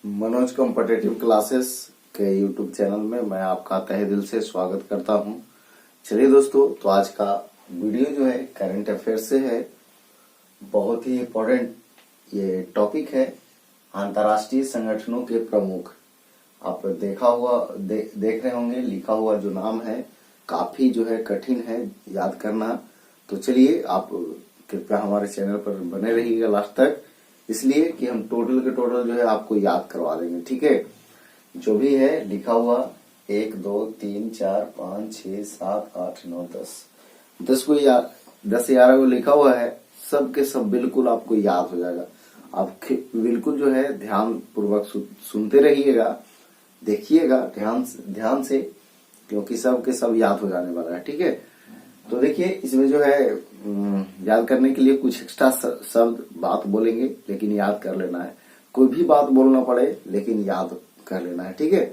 Manoj competitive classes के YouTube channel में मैं आपका तहे दिल से स्वागत करता हूं। चलिए दोस्तों, तो आज का वीडियो जो है करंट अफेयर से है। बहुत ही इम्पोर्टेंट ये टॉपिक है, अंतर्राष्ट्रीय संगठनों के प्रमुख। आप देख रहे होंगे, लिखा हुआ जो नाम है काफी जो है कठिन है याद करना। तो चलिए, आप कृपया हमारे चैनल पर बने रहिएगा लास्ट तक, इसलिए कि हम टोटल के टोटल जो है आपको याद करवा देंगे। ठीक है, जो भी है लिखा हुआ 1 2 3 4 5 6 7 8 9 10 को याद 10 11 को लिखा हुआ है, सब के सब बिल्कुल आपको याद हो जाएगा। आप बिल्कुल जो है ध्यान पूर्वक सुनते रहिएगा, देखिएगा ध्यान से, क्योंकि सब के सब याद हो जाने वाला है। ठीक है, तो देखिए इसमें जो है याद करने के लिए कुछ एक्स्ट्रा शब्द बात बोलेंगे, लेकिन याद कर लेना है। कोई भी बात बोलना पड़े लेकिन याद कर लेना है। ठीक है,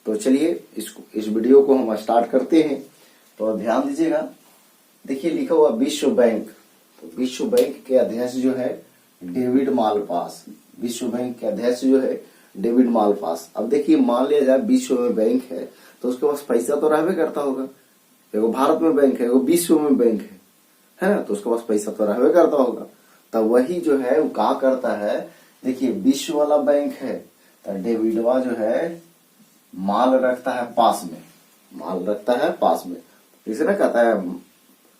तो चलिए इस वीडियो को हम स्टार्ट करते हैं। तो ध्यान दीजिएगा, देखिए लिखा हुआ विश्व बैंक। तो विश्व बैंक के अध्यक्ष जो है डेविड मालपास। विश्व बैंक के अध्यक्ष जो है डेविड मालपास। अब देखिए, मान लिया जाए विश्व में बैंक है तो उसके पास पैसा तो रहबे करता होगा। एगो भारत में बैंक है, एगो विश्व में बैंक है ना, तो उसके पास पैसा तो रहबे करता होगा। तब वही जो है वो क्या करता है, देखिए विश्व वाला बैंक है तो डेविडवा जो है माल रखता है पास में, माल रखता है पास में। जैसे ना कहता है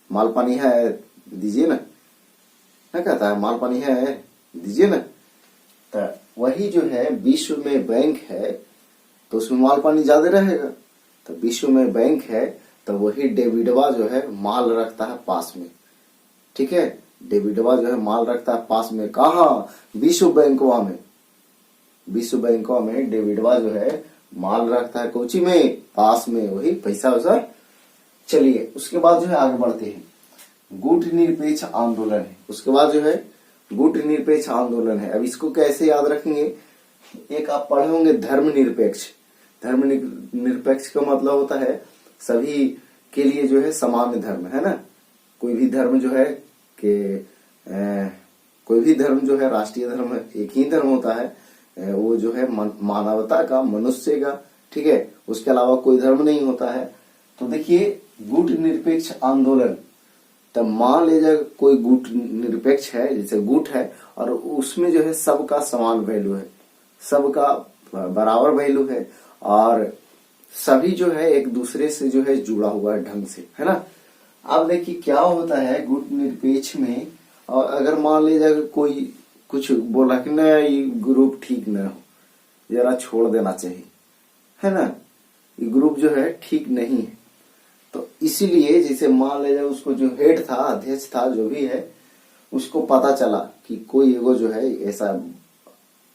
माल पानी है दीजिए ना कहता है माल पानी है दीजिए ना। तो वही जो है विश्व में बैंक है तो उसमें माल पानी ज्यादा रहेगा। तो विश्व में बैंक है तो वही डेविडवा जो है माल रखता है पास में। ठीक है, डेविडवा जो है माल रखता है पास में। कहा? विश्व बैंकवा में। विश्व बैंकवा में डेविडवा जो है माल रखता है कोची में, पास में, वही पैसा वैसा। चलिए उसके बाद जो है आगे बढ़ते हैं। गुट निरपेक्ष आंदोलन है, उसके बाद जो है गुट निरपेक्ष आंदोलन है। अब इसको कैसे याद रखेंगे? एक आप पढ़े होंगे धर्मनिरपेक्ष। धर्मनिरपेक्ष का मतलब होता है सभी के लिए जो है सामान्य धर्म, है ना। कोई भी धर्म जो है कोई भी धर्म जो है राष्ट्रीय धर्म है, एक ही धर्म होता है, वो जो है मानवता का, मनुष्य का। ठीक है, उसके अलावा कोई धर्म नहीं होता है। तो देखिए गुट निरपेक्ष आंदोलन, तब मान ले जाए कोई गुट निरपेक्ष है, जैसे गुट है और उसमें जो है सबका समान वैल्यू है, सबका बराबर वैल्यू है और सभी जो है एक दूसरे से जो है जुड़ा हुआ है ढंग से, है ना। अब देखिए क्या होता है गुट निरपेक्ष में, और अगर मान ले जाए कोई कुछ बोला कि न ये ग्रुप ठीक न हो, जरा छोड़ देना चाहिए, है ना, ये ग्रुप जो है ठीक नहीं है। तो इसीलिए जैसे मान ले जाए उसको जो हेड था, अध्यक्ष था, जो भी है, उसको पता चला कि कोई एगो जो है ऐसा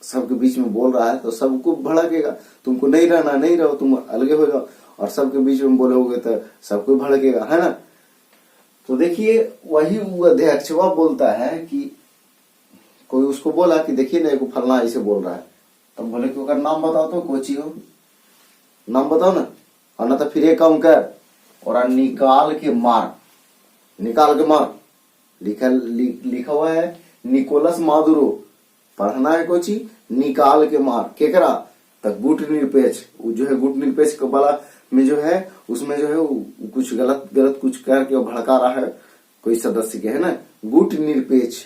सबके बीच में बोल रहा है तो सबको भड़केगा, तुमको नहीं रहना, नहीं रहो, तुम अलगे हो जाओ। और सबके बीच में बोलोगे तो सबको भड़केगा, है ना। तो देखिए वही वो अध्यक्ष वह बोलता है कि कोई उसको बोला कि देखिए ना, एक फलना ऐसे बोल रहा है। तो बोले कि अगर नाम बताओ तो कोची हो, नाम बताओ ना, और ना तो फिर एक काम कर और निकाल के मार, निकाल के मार। लिखा हुआ है निकोलस मादुरो, पढ़ना है कोची, निकाल के मार। केकरा? तक गुट निरपेक्ष, जो है गुट निरपेक्ष वाला में जो है उसमें जो है कुछ गलत कुछ करके भड़का रहा है कोई सदस्य के, है ना। गुट निरपेक्ष,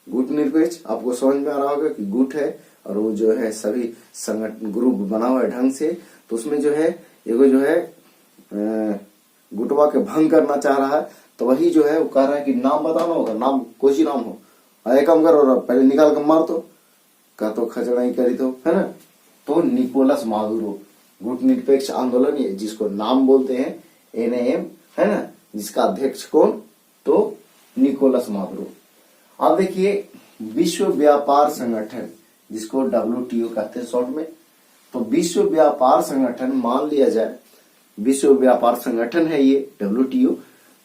गुट निरपेक्ष आपको समझ में आ रहा होगा कि गुट है और वो जो है सभी संगठन ग्रुप बना हुआ है ढंग से। तो उसमें जो है एगो जो है गुटवा के भंग करना चाह रहा है। तो वही जो है वो कह रहा है कि नाम बताना होगा, नाम कोई नाम हो, एक काम करो पहले निकाल कर मार तो, का तो खचड़ा ही करी तो, है ना। तो निकोलस मादुरो गुट निरपेक्ष आंदोलन, ये जिसको नाम बोलते हैं NAM, है ना, जिसका अध्यक्ष कौन? तो निकोलस मादुरो। अब देखिए विश्व व्यापार संगठन, जिसको WTO कहते हैं शॉर्ट में। तो विश्व व्यापार संगठन, मान लिया जाए विश्व व्यापार संगठन है ये WTO।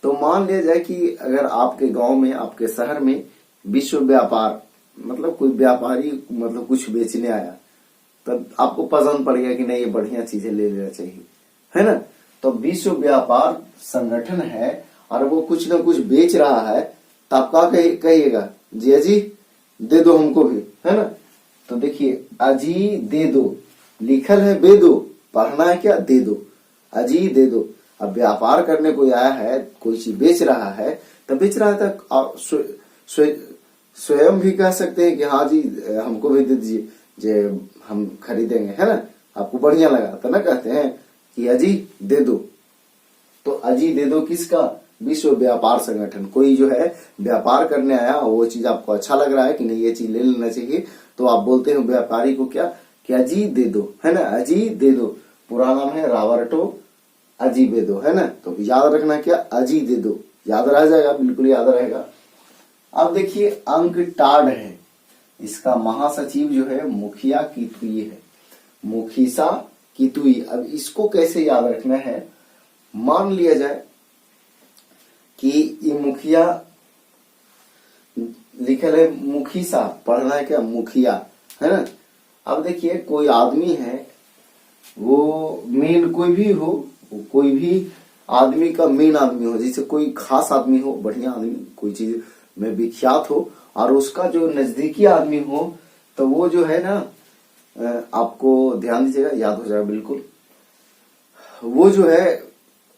तो मान लिया जाए कि अगर आपके गांव में, आपके शहर में विश्व व्यापार मतलब कोई व्यापारी मतलब कुछ बेचने आया, तब आपको पसंद पड़ गया कि नहीं ये बढ़िया चीजें ले लेना चाहिए, है ना। तो विश्व व्यापार संगठन है और वो कुछ ना कुछ बेच रहा है, तो आप क्या कहिएगा, जी दे दो हमको भी, है ना। तो देखिए अजी दे दो, लिखल है बे दो, पढ़ना है क्या दे दो, अजी दे दो। अब व्यापार करने कोई आया है, कोई चीज बेच रहा है, तब बेच रहा है तो स्वयं भी कह सकते हैं कि हाँ जी हमको भी दे दीजिए, जे हम खरीदेंगे, है ना, आपको बढ़िया लगा तो ना कहते हैं कि अजी दे दो। तो अजी दे दो किसका, विश्व व्यापार संगठन। कोई जो है व्यापार करने आया और वो चीज आपको अच्छा लग रहा है कि नहीं ये चीज ले लेना चाहिए, तो आप बोलते हैं व्यापारी को क्या कि अजी दे दो, है ना, अजी दे दो। पूरा नाम है रॉबर्टो अजीवेदो, है ना, तो याद रखना क्या अजी दे दो, याद रह जाएगा, बिल्कुल याद रहेगा। अब देखिए अंकटाड है, इसका महासचिव जो है मुखिया कितुई है, मुखिसा कितुई। अब इसको कैसे याद रखना है, मान लिया जाए कि ये मुखिया लिखल है मुखिसा, पढ़ना है क्या मुखिया, है ना। अब देखिए कोई आदमी है, वो मेन कोई भी हो, कोई भी आदमी का मेन आदमी हो, जैसे कोई खास आदमी हो, बढ़िया आदमी, कोई चीज में विख्यात हो, और उसका जो नजदीकी आदमी हो, तो वो जो है ना, आपको ध्यान दीजिएगा, याद हो जाएगा बिल्कुल। वो जो है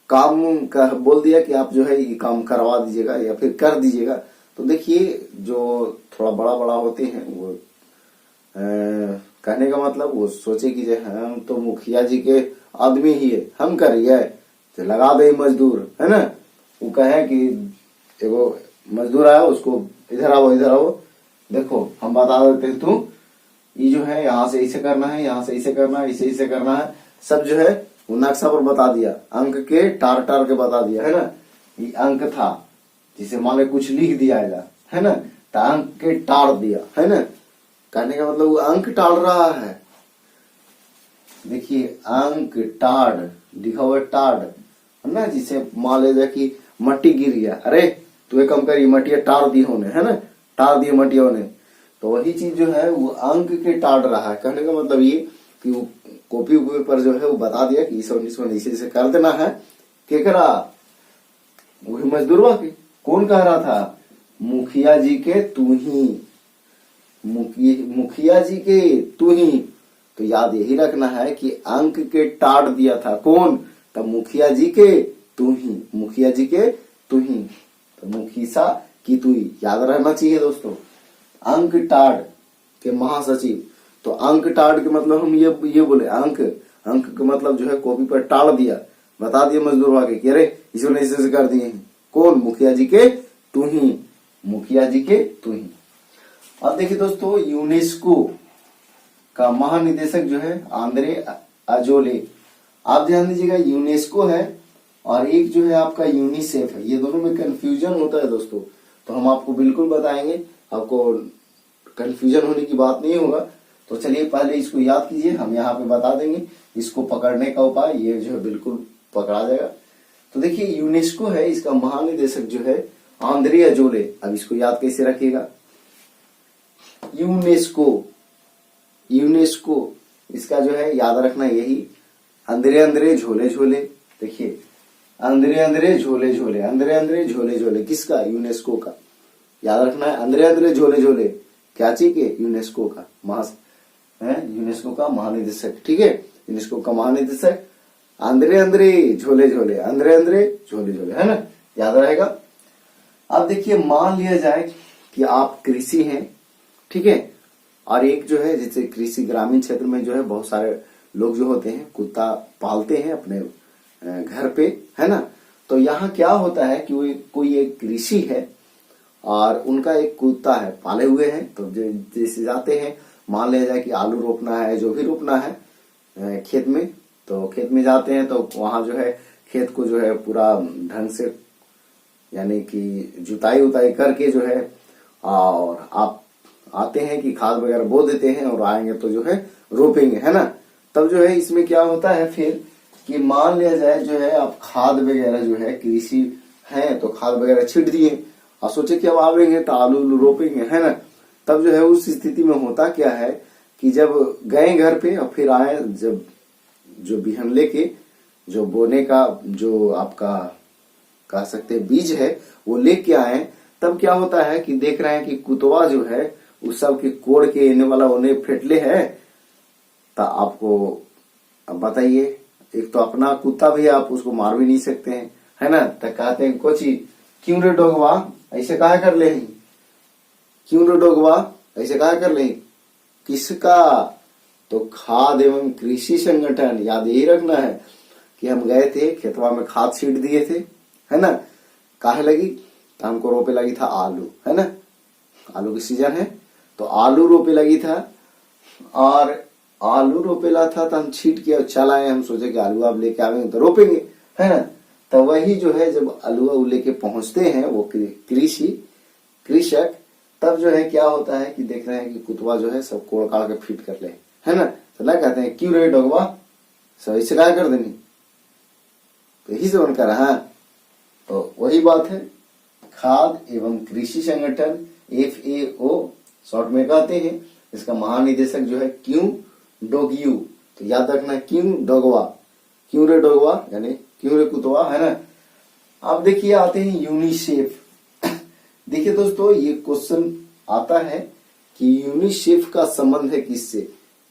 काम का बोल दिया कि आप जो है ये काम करवा दीजिएगा या फिर कर दीजिएगा। तो देखिए जो थोड़ा बड़ा बड़ा होते हैं वो कहने का मतलब वो सोचे कि जो हम तो मुखिया जी के आदमी ही है, हम करिए तो लगा दे मजदूर, है ना। वो कहे कि एगो मजदूर आया, उसको इधर आओ, देखो हम बता देते हैं, तू ये जो है यहाँ से इसे करना है, यहाँ से इसे करना है, इसे इसे करना है, सब जो है वो नक्शा पर बता दिया, अंक के टार टार के बता दिया, है ना। ये अंक था, जिसे मान लो कुछ लिख दिया है ना, तो अंक के टार दिया, है ना। कहने का मतलब वो अंक टाल रहा है। देखिए अंक टाड़ लिखा हुआ टाड़, है ना, जिसे मान ले जाए कि मट्टी गिर गया, अरे तू एक काम करिए मटिया टाड़ दी होने, है ना, टाड़ दिए मटिया होने, तो वही चीज जो है वो अंक के टाड़ रहा है। कहने का मतलब ये कि वो कॉपी पर जो है वो बता दिया कि इसको इसे कर देना है, केकरा वही मजदूरवा के। कौन कह रहा था, मुखिया जी के तू ही, मुखिया जी के तू ही। तो याद यही रखना है कि अंक के टाड़ दिया था कौन, तब मुखिया जी के तू ही, मुखिया जी के तू ही, तो मुखिसा की तू ही याद रहना चाहिए दोस्तों। अंक टाड़ के महासचिव, तो अंक टाड़ के मतलब हम ये बोले अंक का मतलब जो है कॉपी पर टाड़ दिया, बता दिया मजदूर के कि अरे इसने इसे कर दिए हैं, कौन, मुखिया जी के तू ही, मुखिया जी के तू ही। अब देखिए दोस्तों यूनेस्को का महानिदेशक जो है आंद्रे अजोले। आप ध्यान दीजिएगा यूनेस्को है और एक जो है आपका यूनिसेफ है, ये दोनों में कंफ्यूजन होता है दोस्तों, तो हम आपको बिल्कुल बताएंगे, आपको कंफ्यूजन होने की बात नहीं होगा। तो चलिए पहले इसको याद कीजिए, हम यहाँ पे बता देंगे इसको पकड़ने का उपाय, ये जो है बिल्कुल पकड़ा जाएगा। तो देखिए यूनेस्को है, इसका महानिदेशक जो है आंद्रे अजोले। अब इसको याद कैसे रखिएगा, यूनेस्को इसका जो है याद रखना यही, अंदरे अंदरे झोले झोले। देखिए अंदरे अंदरे झोले झोले, अंदरे अंदरे झोले झोले किसका, यूनेस्को का। याद रखना है अंदरे अंदरे झोले झोले क्या चीज के, यूनेस्को का यूनेस्को का महानिदेशक, ठीक है, यूनेस्को का महानिदेशक अंदरे अंदरे झोले झोले, अंदरे अंदरे झोले झोले, है ना, याद रहेगा। अब देखिए मान लिया जाए कि आप कृषि हैं, ठीक है, और एक जो है जैसे कृषि ग्रामीण क्षेत्र में जो है बहुत सारे लोग जो होते हैं कुत्ता पालते हैं अपने घर पे, है ना। तो यहाँ क्या होता है कि वो कोई एक कृषि है और उनका एक कुत्ता है पाले हुए हैं, तो जैसे जाते हैं, मान लिया जाए कि आलू रोपना है, जो भी रोपना है खेत में, तो खेत में जाते हैं, तो वहां जो है खेत को जो है पूरा ढंग से यानी कि जुताई उताई करके जो है, और आप आते हैं कि खाद वगैरह बो देते हैं और आएंगे तो जो है रोपेंगे, है ना। तब जो है इसमें क्या होता है फिर कि मान लिया जाए जो है आप खाद वगैरह जो है कृषि है तो खाद वगैरह छिट दिए और सोचे कि अब आवेंगे तो आलू रोपेंगे, है ना। तब जो है उस स्थिति में होता क्या है कि जब गए घर पे और फिर आए, जब जो बिहन लेके जो बोने का जो आपका कह सकते बीज है वो लेके आए, तब क्या होता है कि देख रहे हैं कि कुतवा जो है उस सब के कोड़ के इन्हें वाला उन्हें फेटले है। तो आपको अब बताइए, एक तो अपना कुत्ता भी आप उसको मार भी नहीं सकते हैं, है ना। तो कहते हैं कोची क्यों रे डोगवा ऐसे कहा कर ले, क्यों रे डोगवा ऐसे कहा कर ले, किसका, तो खाद्य एवं कृषि संगठन। याद यही रखना है कि हम गए थे खेतवा में खाद छीट दिए थे, है ना। काहे लगी, तो हमको रोपे लगी था आलू, है ना, आलू की सीजन है तो आलू रोपे लगी था, और आलू रोपेला था तो हम छीट के चल आए। हम सोचे कि आलू आप लेके आवेंगे तो रोपेंगे, है ना। तो वही जो है जब आलू लेके पहुंचते हैं वो कृषक, तब जो है क्या होता है कि देख रहे हैं कि कुतवा जो है सब कोड़ काड़ के फीट कर ले, है ना। तो ना कहते हैं क्यों रे डोगवा सब ऐसे क्या कर देनी, तो यही से उनका रहा। तो वही बात है, खाद्य एवं कृषि संगठन FAO शॉर्ट में कहते हैं। इसका महानिदेशक जो है क्यों डोगयू। तो याद रखना क्यों डोगवा, क्यों रे डोगवा यानी क्यों रे कुतवा, है ना। अब देखिए आते हैं यूनिसेफ। देखिए दोस्तों ये क्वेश्चन आता है कि यूनिसेफ का संबंध है किससे,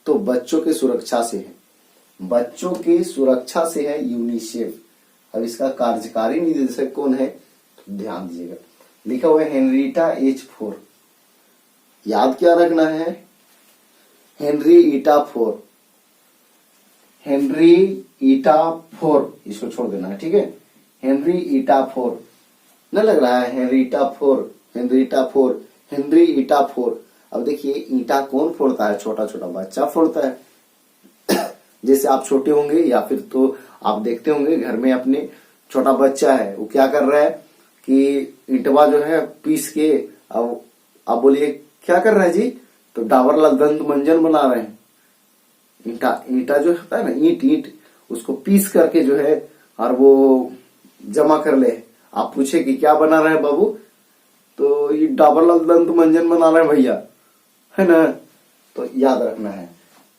तो बच्चों के सुरक्षा से है, बच्चों की सुरक्षा से है यूनिसेफ। अब इसका कार्यकारी निदेशक कौन है, तो ध्यान दीजिएगा, लिखा हुआ है हेनरीटा H4। याद क्या रखना है, हेनरीटा 4, हेनरीटा 4, इसको छोड़ देना है, ठीक है। हेनरीटा 4 न लग रहा है, हेनरीटा 4, हेनरीटा 4, हेनरीटा 4। अब देखिए ईटा कौन फोड़ता है, छोटा छोटा बच्चा फोड़ता है। जैसे आप छोटे होंगे या फिर तो आप देखते होंगे घर में अपने छोटा बच्चा है, वो क्या कर रहा है कि ईंटवा जो है पीस के, अब आप बोलिए क्या कर रहा है जी, तो डाबर लाल दंत मंजन बना रहे हैं। ईंटा जो होता है ना, ईंट उसको पीस करके जो है और वो जमा कर ले। आप पूछे कि क्या बना रहे हैं बाबू, तो ये डाबर लाल दंत मंजन बना रहे हैं भैया, है ना। तो याद रखना है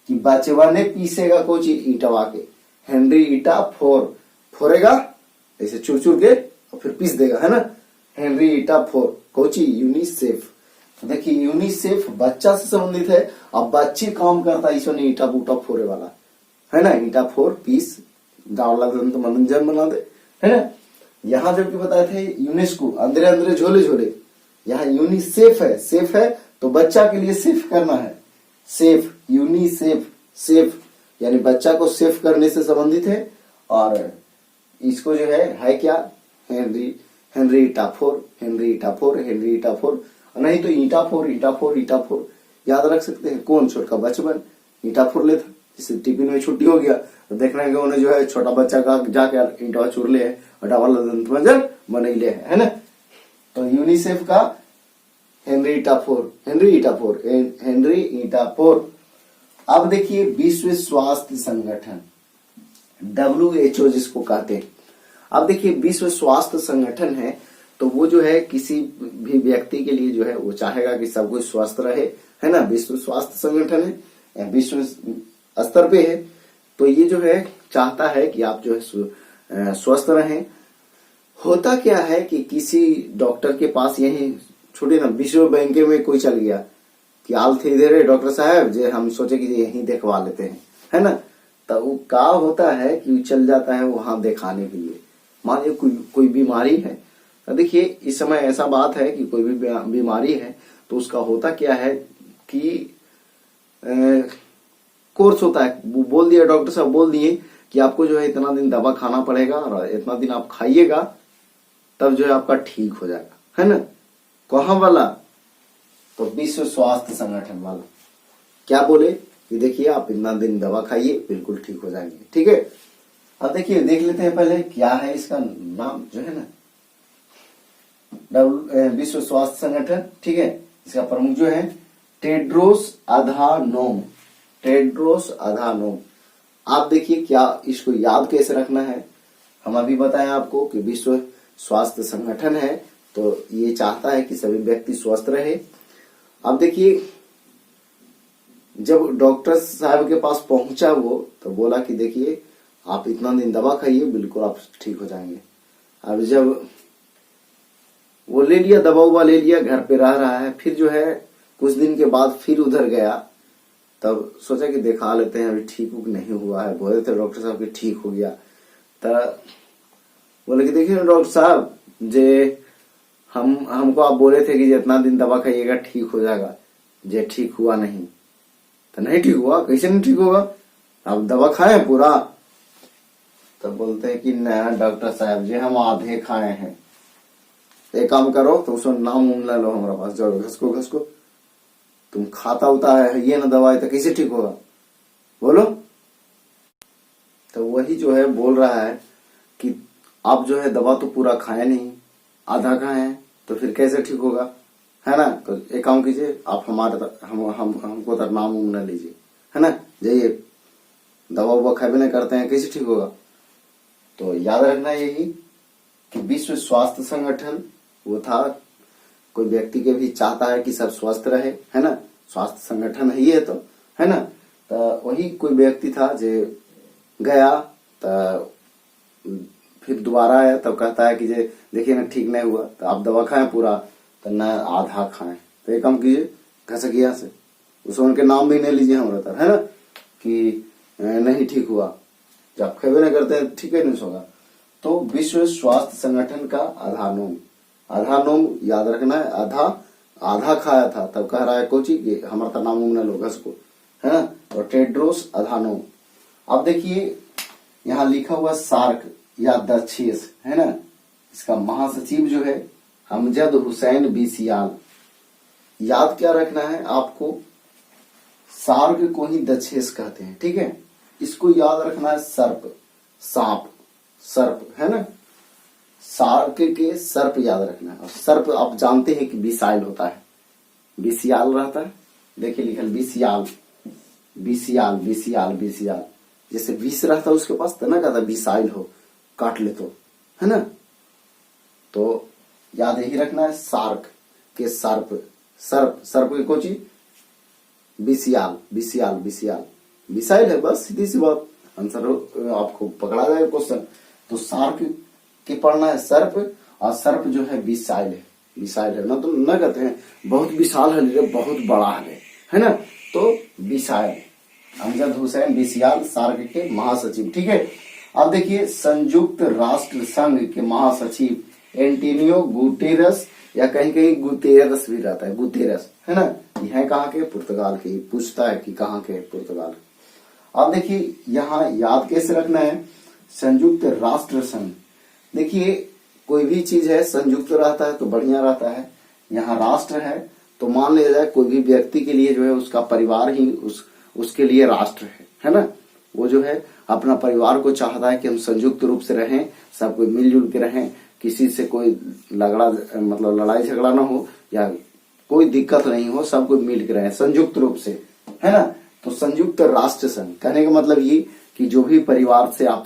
कि बचवा ने पीसेगा कोची ईंटवा के, हेनरीटा 4 फोड़ेगा ऐसे चुर चुर के और फिर पीस देगा, है ना। Henrietta 4 Kochi UNICEF. देखिए यूनिसेफ बच्चा से संबंधित है, अब बच्चे काम करता है इसमें ईटा बूटा फोड़े वाला, है ना। ईटा 4 पीस डावला तो मनोरंजन बना दे, है ना। यहाँ जबकि बताए थे यूनेस्को अंदरे अंदरे झोले झोले, यहाँ यूनिसेफ है, सेफ है तो बच्चा के लिए सेफ करना है, सेफ यूनिसेफ, सेफ यानी बच्चा को सेफ करने से संबंधित है। और इसको जो है क्या, हेनरीटा 4, हेनरीटा 4, हेनरीटा 4, नहीं तो ईटा 4, ईटा 4, ईटा 4 याद रख सकते हैं। कौन छोटा बचपन ईटा फोड़ लेता, जैसे टिफिन में छुट्टी हो गया तो देखना है उन्हें जो है छोटा बच्चा का जाके ईटा चुर ले और डावल दंत मंजन बनैले है ना। तो यूनिसेफ का हेनरीटा 4, हेनरीटा 4, हेनरीटा 4। अब देखिए विश्व स्वास्थ्य संगठन WHO जिसको कहते हैं। अब देखिए विश्व स्वास्थ्य संगठन है तो वो जो है किसी भी व्यक्ति के लिए जो है वो चाहेगा कि सब कुछ स्वस्थ रहे, है ना। विश्व स्वास्थ्य संगठन है, विश्व स्तर पे है, तो ये जो है चाहता है कि आप जो है स्वस्थ रहें। होता क्या है कि किसी डॉक्टर के पास यही छोटे ना विश्व बैंक में कोई चल गया कि आल थे इधर डॉक्टर साहब जो हम सोचे कि यहीं देखवा लेते हैं, है ना। तो वो क्या होता है कि चल जाता है वहां दिखाने के लिए, मान लीजिए कोई बीमारी है। तो देखिए इस समय ऐसा बात है कि कोई भी बीमारी है तो उसका होता क्या है कि कोर्स होता है, वो बोल दिया डॉक्टर साहब बोल दिए कि आपको जो है इतना दिन दवा खाना पड़ेगा और इतना दिन आप खाइएगा तब जो है आपका ठीक हो जाएगा, है ना। कहाँ वाला, तो विश्व स्वास्थ्य संगठन वाला क्या बोले कि देखिए आप इतना दिन दवा खाइए बिल्कुल ठीक हो जाएंगे, ठीक है। अब देखिए देख लेते हैं पहले क्या है इसका नाम जो है ना, विश्व स्वास्थ्य संगठन, ठीक है। इसका प्रमुख जो है टेड्रोस अधानोम, टेड्रोस अधानोम। आप देखिए क्या इसको याद कैसे रखना है, हम अभी बताएं आपको कि विश्व स्वास्थ्य संगठन है तो ये चाहता है कि सभी व्यक्ति स्वस्थ रहे। अब देखिए जब डॉक्टर साहब के पास पहुंचा वो तो बोला कि देखिए आप इतना दिन दवा खाइए बिल्कुल आप ठीक हो जाएंगे। अब जब वो ले लिया दवा उवा ले लिया, घर पे रह रहा है, फिर जो है कुछ दिन के बाद फिर उधर गया, तब सोचा कि दिखा लेते हैं, अभी ठीक नहीं हुआ है। बोले थे डॉक्टर साहब कि ठीक हो गया। तो बोले कि देखिए ना डॉक्टर साहब, जे हमको आप बोले थे कि जितना दिन दवा खाइएगा ठीक हो जाएगा, जे ठीक हुआ नहीं। तो नहीं ठीक हुआ, कैसे नहीं ठीक होगा, आप दवा खाए पूरा? तब बोलते हैं कि नहीं डॉक्टर साहब जी, हम आधे खाए हैं। एक काम करो, तो उसमें नाम ले लो हमारे पास, जाओ घसको, तुम खाता उता है ये ना दवाई, तो कैसे ठीक होगा बोलो? तो वही जो है बोल रहा है कि आप जो है दवा तो पूरा खाए नहीं, आधा खाए हैं, तो फिर कैसे ठीक होगा, है ना? तो एक काम कीजिए, आप हमको तो नाम न लीजिए, है ना, जाइए, दवा उवा खाए भी नहीं करते हैं, कैसे ठीक होगा? तो याद रखना यही कि विश्व स्वास्थ्य संगठन वो था, कोई व्यक्ति के भी चाहता है कि सब स्वस्थ रहे, है ना, स्वास्थ्य संगठन है ये, तो है ना। तो वही कोई व्यक्ति था जो गया, तो फिर दोबारा आया, तब कहता है कि जे देखिए ना ठीक नहीं हुआ, तो आप दवा खाएं पूरा, तो न आधा खाएं। तो एक काम कीजिए, घसकिया से उसमें उनके नाम भी नहीं लीजिए हमारा तरह, है ना, कि नहीं ठीक हुआ, जब खेबे नहीं करते हैं ठीक है नहीं होगा। तो विश्व स्वास्थ्य संगठन का आधानोम याद रखना है, आधा खाया था, तब कह रहा है कोची कि हमारा तो नाम न लो घस को, है ना। और टेड्रोस अधानोम। अब देखिए यहाँ लिखा हुआ सार्क या दक्षेस, है ना, इसका महासचिव जो है अमजद हुसैन बीसियाल। याद क्या रखना है आपको, सार्क को ही दक्षेस कहते हैं, ठीक है। इसको याद रखना है सांप, सर्प, है ना, सार्क के सर्प याद रखना है। और सर्प आप जानते हैं कि बिसाइल होता है, बिसियाल रहता है, देखिए लिखल बिसियाल, जैसे विष रहता है उसके पास, तो ना कहता बिसाइल हो, काट ले तो, है ना। तो याद यही रखना है, सार्क के सर्प के कोची बिसियाल, बिसाइल है, बस सीधी सी बात, आंसर आपको पकड़ा जाएगा क्वेश्चन। तो सार्क के पढ़ना है सर्प, और सर्प जो है बिसाइल है ना, तो न कहते हैं बहुत विशाल है, बहुत बड़ा है ना, तो बिसाइल। अमजद हुसैन बीसियाल सार्क के महासचिव, ठीक है। अब देखिए संयुक्त राष्ट्र संघ के महासचिव एंटोनियो गुटेरस, या कहीं कहीं गुतेरस भी रहता है, गुतेरस, है ना, यह कहाँ के, पुर्तगाल के, पूछता है कि कहाँ के, पुर्तगाल। अब देखिए यहाँ याद कैसे रखना है, संयुक्त राष्ट्र संघ। देखिए कोई भी चीज है संयुक्त रहता है तो बढ़िया रहता है, यहाँ राष्ट्र है तो मान लिया जाए कोई भी व्यक्ति के लिए जो है उसका परिवार ही उसके लिए राष्ट्र है ना। वो जो है अपना परिवार को चाहता है कि हम संयुक्त रूप से रहें, सब कोई मिलजुल के रहें, किसी से कोई मतलब लड़ाई झगड़ा ना हो या कोई दिक्कत नहीं हो, सब कोई मिल के रहें संयुक्त रूप से, है ना। तो संयुक्त राष्ट्र संघ कहने का मतलब ये कि जो भी परिवार से आप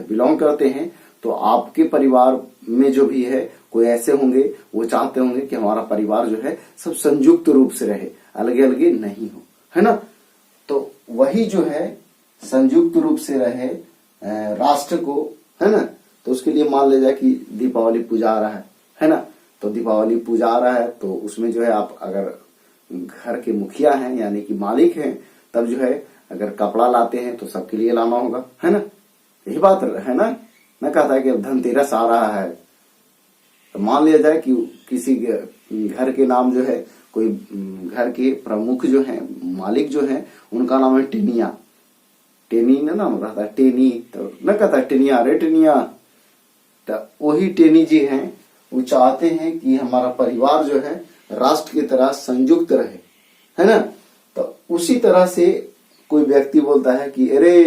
बिलोंग करते हैं, तो आपके परिवार में जो भी है कोई ऐसे होंगे वो चाहते होंगे कि हमारा परिवार जो है सब संयुक्त रूप से रहे, अलग अलग नहीं हो, है ना। तो वही जो है संयुक्त रूप से रहे राष्ट्र को, है ना। तो उसके लिए मान लिया जाए कि दीपावली पूजा आ रहा है ना, तो दीपावली पूजा आ रहा है, तो उसमें जो है आप अगर घर के मुखिया हैं यानी कि मालिक हैं, तब जो है अगर कपड़ा लाते हैं तो सबके लिए लाना होगा, है ना, यही बात है ना। मैं कहता है कि अब धनतेरस आ रहा है, तो मान लिया जाए कि किसी घर के नाम जो है, कोई घर के प्रमुख जो है, मालिक जो है, उनका नाम है टेनिया, टेनी ना नाम रहता है, टेनी, तो न कहता है टेनिया, अरे टेनिया, तो वही टेनी जी हैं, वो चाहते हैं कि हमारा परिवार जो है राष्ट्र की तरह संयुक्त रहे, है ना। तो उसी तरह से कोई व्यक्ति बोलता है कि अरे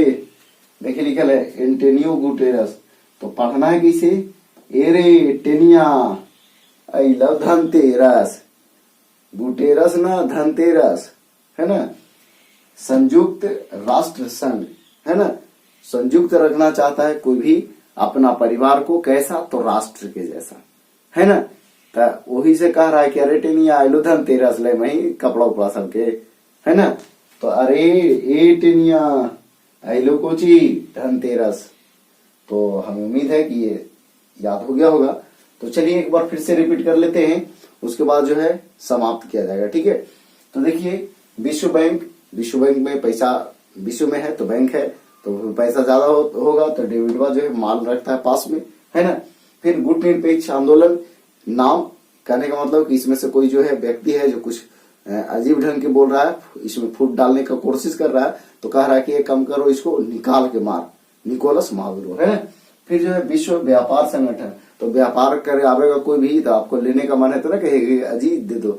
देखिए लिखल है एंटोनियो गुटेरस, तो पढ़ना है किसे, array Taenia I love Dhanteras, Guterres ना धनतेरस, है ना। संयुक्त राष्ट्र संघ, है ना, संयुक्त रखना चाहता है कोई भी अपना परिवार को, कैसा, तो राष्ट्र के जैसा, है ना। तो वही से कह रहा है कि अरे टेनिया आइलो धनतेरस ले मही कपड़ा उपड़ा सबके, है ना। तो अरे ए टेनिया आइलो कोची धनतेरस। तो हमें उम्मीद है कि ये याद हो गया होगा। तो चलिए एक बार फिर से रिपीट कर लेते हैं, उसके बाद जो है समाप्त किया जाएगा, ठीक है। तो देखिए विश्व बैंक में पैसा, विश्व में है तो बैंक है, तो पैसा ज्यादा होगा तो डेविडवा जो है माल रखता है पास में, है ना। फिर गुट निरपेक्ष आंदोलन, नाम कहने का मतलब कि इसमें से कोई जो है व्यक्ति है जो कुछ अजीब ढंग के बोल रहा है, इसमें फूट डालने का कोशिश कर रहा है, तो कह रहा है कि ये कम करो, इसको निकाल के मार, निकोलस मादुरो, है ना। फिर जो है विश्व व्यापार संगठन, तो व्यापार करे आवेगा कोई भी तो आपको लेने का मन है तो ना कहेगा अजी दे दो,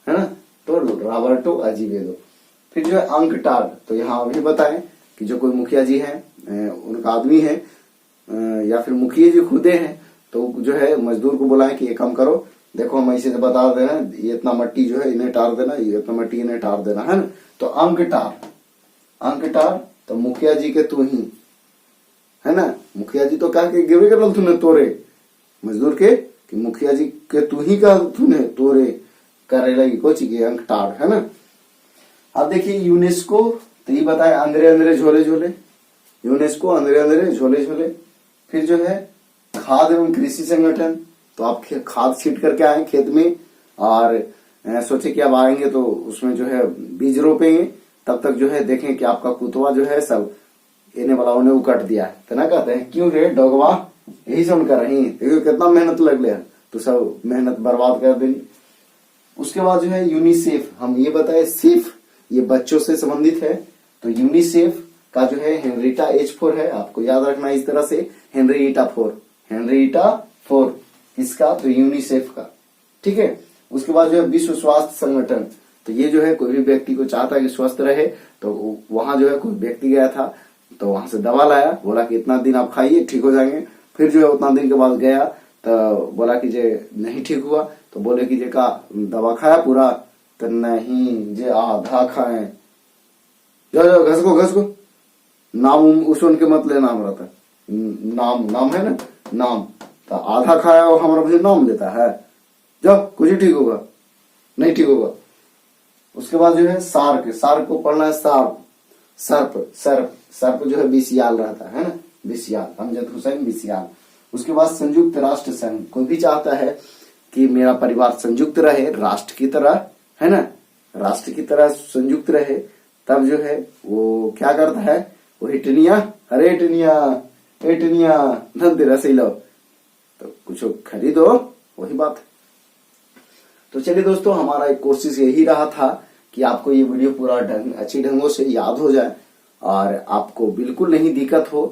है ना, तो रॉबर्टो अजी दे दो। फिर जो है अंकटाड, तो यहाँ अभी बताएं कि जो कोई मुखिया जी है, उनका आदमी है या फिर मुखिया जी खुदे हैं, तो जो है मजदूर को बुलाएं कि ये काम करो, देखो हम ऐसे बता देना, ये इतना मट्टी जो है इन्हें टार देना, ये इतना मट्टी इन्हें टार देना, है ना। तो अंकटार तो मुखिया जी के तू ही, है ना, मुखिया जी तो कहा कि गिवे कर तूने तोरे मजदूर के, कि मुखिया जी के तू ही का तूने तोरे करे लगी कोची के अंकटार, है ना। अब देखिए यूनेस्को, तो ये बताए अंदरे अंदरे झोले झोले, यूनेस्को अंदरे अंदरे झोले झोले। फिर जो है खाद एवं कृषि संगठन, तो आप खाद छीट करके आए खेत में और सोचे कि अब आएंगे तो उसमें जो है बीज रोपेंगे, तब तक जो है देखें कि आपका कुतवा जो है सब इन्हें वाला ने उकट दिया, तो ना कहते हैं क्यों रे डोगवा, यही सब कर रही है, देखो कितना मेहनत लग लिया, तो सब मेहनत बर्बाद कर देनी। उसके बाद जो है यूनिसेफ, हम ये बताए सिर्फ ये बच्चों से संबंधित है, तो यूनिसेफ का जो है हेनरिटा H4 है, आपको याद रखना इस तरह से, हेनरिटा 4 इसका, तो यूनिसेफ का, ठीक है। उसके बाद जो है विश्व स्वास्थ्य संगठन, तो ये जो है कोई भी व्यक्ति को चाहता है कि स्वस्थ रहे, तो वहां जो है कोई व्यक्ति गया था, तो वहां से दवा लाया, बोला कि इतना दिन आप खाइए ठीक हो जाएंगे। फिर जो है उतना दिन के बाद गया तो बोला कि जे नहीं ठीक हुआ, तो बोले कि जे का दवा खाया पूरा, तो नहीं जे आधा खाए, जो घस को नाम उस उनके मत लेना, हमारा था नाम है ना, नाम तो आधा खाया और हमारा मुझे नाम लेता है, जाओ कुछ ही ठीक होगा, नहीं ठीक होगा। उसके बाद जो है सार्क को पढ़ना है, सर्प जो है बिसियाल रहता है ना, बिसियाल, अमजद हुसैन बिसियाल। उसके बाद संयुक्त राष्ट्र संघ, कोई भी चाहता है कि मेरा परिवार संयुक्त रहे राष्ट्र की तरह, है ना, राष्ट्र की तरह संयुक्त रहे, तब जो है वो क्या करता है, वो हिटनिया, अरे हिटनिया धंधे रसी लो, तो कुछ खरीदो, वही बात है। तो चलिए दोस्तों, हमारा एक कोशिश यही रहा था कि आपको ये वीडियो पूरा अच्छी ढंगों से याद हो जाए और आपको बिल्कुल नहीं दिक्कत हो।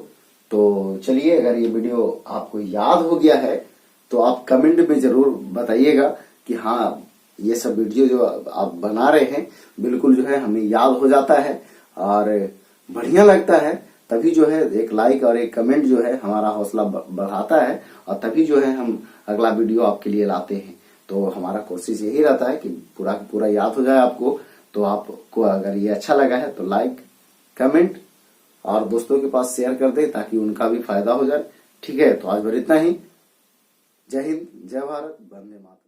तो चलिए, अगर ये वीडियो आपको याद हो गया है तो आप कमेंट में जरूर बताइएगा कि हाँ ये सब वीडियो जो आप बना रहे हैं बिल्कुल जो है हमें याद हो जाता है और बढ़िया लगता है, तभी जो है एक लाइक और एक कमेंट जो है हमारा हौसला बढ़ाता है और तभी जो है हम अगला वीडियो आपके लिए लाते हैं। तो हमारा कोशिश यही रहता है कि पूरा याद हो जाए आपको। तो आपको अगर ये अच्छा लगा है तो लाइक, कमेंट और दोस्तों के पास शेयर कर दे ताकि उनका भी फायदा हो जाए। ठीक है, तो आज भर इतना ही। जय हिंद, जय भारत, वंदे मातरम।